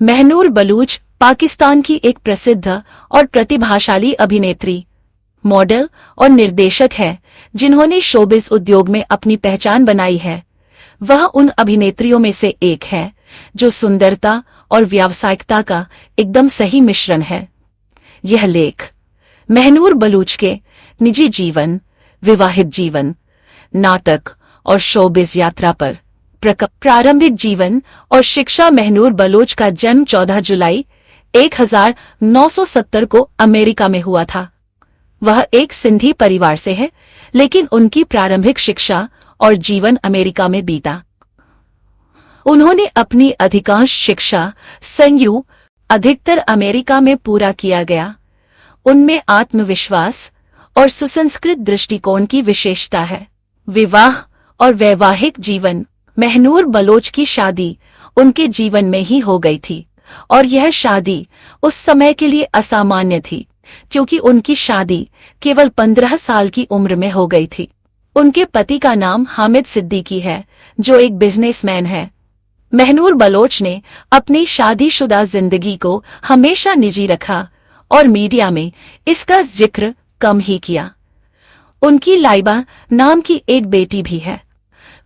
महनूर बलूच पाकिस्तान की एक प्रसिद्ध और प्रतिभाशाली अभिनेत्री, मॉडल और निर्देशक है जिन्होंने शोबिज उद्योग में अपनी पहचान बनाई है। वह उन अभिनेत्रियों में से एक है जो सुंदरता और व्यावसायिकता का एकदम सही मिश्रण है। यह लेख महनूर बलूच के निजी जीवन, विवाहित जीवन, नाटक और शोबिज यात्रा पर प्रारंभिक जीवन और शिक्षा। महनूर बलूच का जन्म 14 जुलाई 1970 को अमेरिका में हुआ था। वह एक सिंधी परिवार से है, लेकिन उनकी प्रारंभिक शिक्षा और जीवन अमेरिका में बीता। उन्होंने अपनी अधिकांश शिक्षा अधिकतर अमेरिका में पूरा किया गया। उनमें आत्मविश्वास और सुसंस्कृत दृष्टिकोण की विशेषता है। विवाह और वैवाहिक जीवन। महनूर बलोच की शादी उनके जीवन में ही हो गई थी और यह शादी उस समय के लिए असामान्य थी क्योंकि उनकी शादी केवल 15 साल की उम्र में हो गई थी। उनके पति का नाम हामिद सिद्दीकी है जो एक बिजनेसमैन है। महनूर बलोच ने अपनी शादीशुदा जिंदगी को हमेशा निजी रखा और मीडिया में इसका जिक्र कम ही किया। उनकी लाइबा नाम की एक बेटी भी है।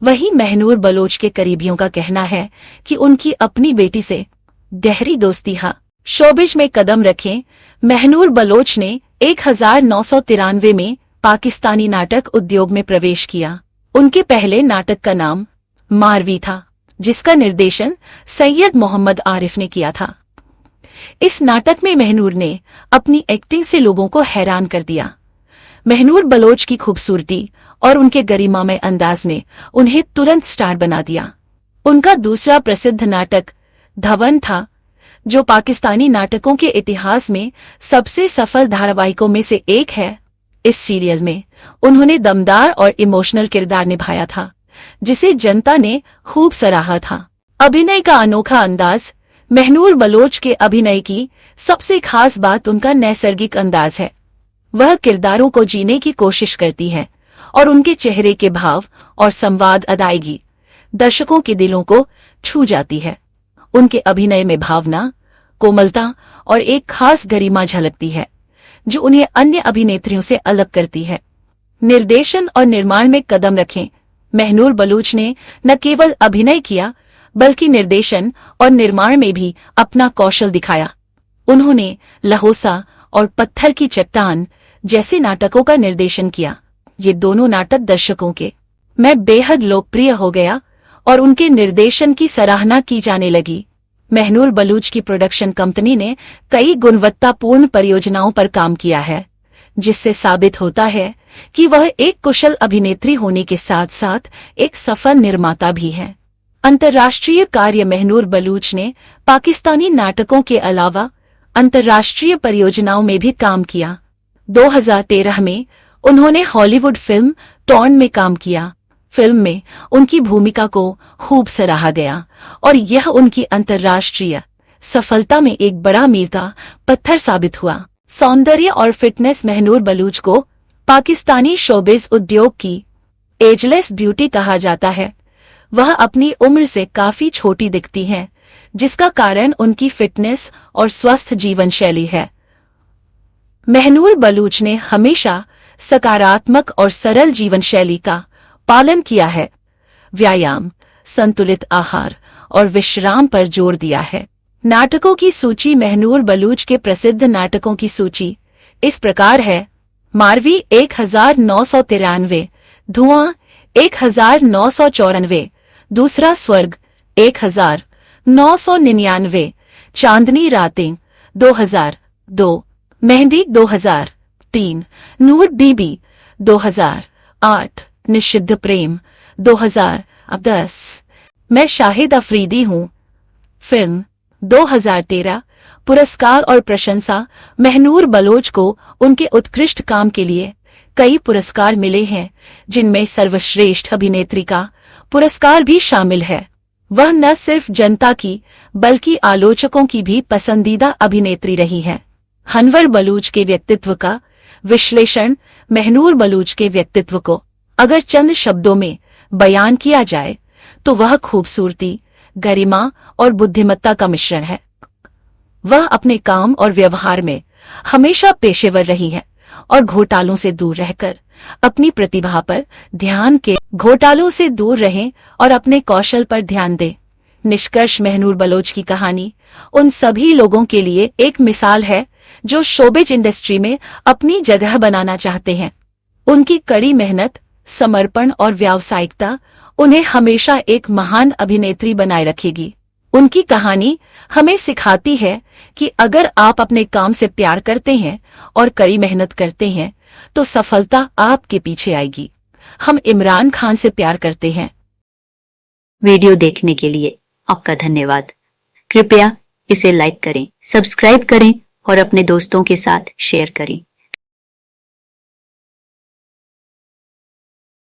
वहीं महनूर बलोच के करीबियों का कहना है कि उनकी अपनी बेटी से गहरी दोस्ती है। शोबिज में कदम रखें। महनूर बलोच ने 1993 में पाकिस्तानी नाटक उद्योग में प्रवेश किया। उनके पहले नाटक का नाम मारवी था, जिसका निर्देशन सैयद मोहम्मद आरिफ ने किया था। इस नाटक में महनूर ने अपनी एक्टिंग से लोगों को हैरान कर दिया। महनूर बलोच की खूबसूरती और उनके गरिमामय अंदाज ने उन्हें तुरंत स्टार बना दिया। उनका दूसरा प्रसिद्ध नाटक धवन था, जो पाकिस्तानी नाटकों के इतिहास में सबसे सफल धारावाहिकों में से एक है। इस सीरियल में उन्होंने दमदार और इमोशनल किरदार निभाया था, जिसे जनता ने खूब सराहा था। अभिनय का अनोखा अंदाज। महनूर बलोच के अभिनय की सबसे खास बात उनका नैसर्गिक अंदाज है। वह किरदारों को जीने की कोशिश करती है और उनके चेहरे के भाव और संवाद अदायगी दर्शकों के दिलों को छू जाती है। उनके अभिनय में भावना, कोमलता और एक खास गरिमा झलकती है जो उन्हें अन्य अभिनेत्रियों से अलग करती है। निर्देशन और निर्माण में कदम रखें। महनूर बलूच ने न केवल अभिनय किया बल्कि निर्देशन और निर्माण में भी अपना कौशल दिखाया। उन्होंने लहोसा और पत्थर की चट्टान जैसे नाटकों का निर्देशन किया। ये दोनों नाटक दर्शकों के में बेहद लोकप्रिय हो गया और उनके निर्देशन की सराहना की जाने लगी। महनूर बलूच की प्रोडक्शन कंपनी ने कई गुणवत्तापूर्ण परियोजनाओं पर काम किया है, जिससे साबित होता है कि वह एक कुशल अभिनेत्री होने के साथ साथ एक सफल निर्माता भी है। अंतर्राष्ट्रीय कार्य। महनूर बलूच ने पाकिस्तानी नाटकों के अलावा अंतर्राष्ट्रीय परियोजनाओं में भी काम किया। 2013 में उन्होंने हॉलीवुड फिल्म टॉर्न में काम किया। फिल्म में उनकी भूमिका को खूब सराहा गया और यह उनकी अंतर्राष्ट्रीय सफलता में एक बड़ा मील का पत्थर साबित हुआ। सौंदर्य और फिटनेस। महनूर बलूच को पाकिस्तानी शोबिज उद्योग की एजलेस ब्यूटी कहा जाता है। वह अपनी उम्र से काफी छोटी दिखती हैं, जिसका कारण उनकी फिटनेस और स्वस्थ जीवन शैली है। महनूर बलूच ने हमेशा सकारात्मक और सरल जीवन शैली का पालन किया है। व्यायाम, संतुलित आहार और विश्राम पर जोर दिया है। नाटकों की सूची। महनूर बलूच के प्रसिद्ध नाटकों की सूची इस प्रकार है। मारवी 1993, धुआं 1994, दूसरा स्वर्ग 1999, चांदनी रातें 2002, मेहंदी 2003, नूर बीबी 2008, निषिद्ध प्रेम 2010, मैं शाहिद अफरीदी हूँ फिल्म 2013। पुरस्कार और प्रशंसा। महनूर बलोच को उनके उत्कृष्ट काम के लिए कई पुरस्कार मिले हैं, जिनमें सर्वश्रेष्ठ अभिनेत्री का पुरस्कार भी शामिल है। वह न सिर्फ जनता की बल्कि आलोचकों की भी पसंदीदा अभिनेत्री रही हैं। हनवर बलूच के व्यक्तित्व का विश्लेषण। महनूर बलूच के व्यक्तित्व को अगर चंद शब्दों में बयान किया जाए तो वह खूबसूरती, गरिमा और बुद्धिमत्ता का मिश्रण है। वह अपने काम और व्यवहार में हमेशा पेशेवर रही है और घोटालों से दूर रहकर अपनी प्रतिभा पर ध्यान के घोटालों से दूर रहें और अपने कौशल पर ध्यान दें। निष्कर्ष, महनूर बलोच की कहानी उन सभी लोगों के लिए एक मिसाल है जो शोबिज इंडस्ट्री में अपनी जगह बनाना चाहते हैं। उनकी कड़ी मेहनत, समर्पण और व्यावसायिकता उन्हें हमेशा एक महान अभिनेत्री बनाए रखेगी। उनकी कहानी हमें सिखाती है कि अगर आप अपने काम से प्यार करते हैं और कड़ी मेहनत करते हैं तो सफलता आपके पीछे आएगी। हम इमरान खान से प्यार करते हैं। वीडियो देखने के लिए आपका धन्यवाद। कृपया इसे लाइक करें, सब्सक्राइब करें और अपने दोस्तों के साथ शेयर करें।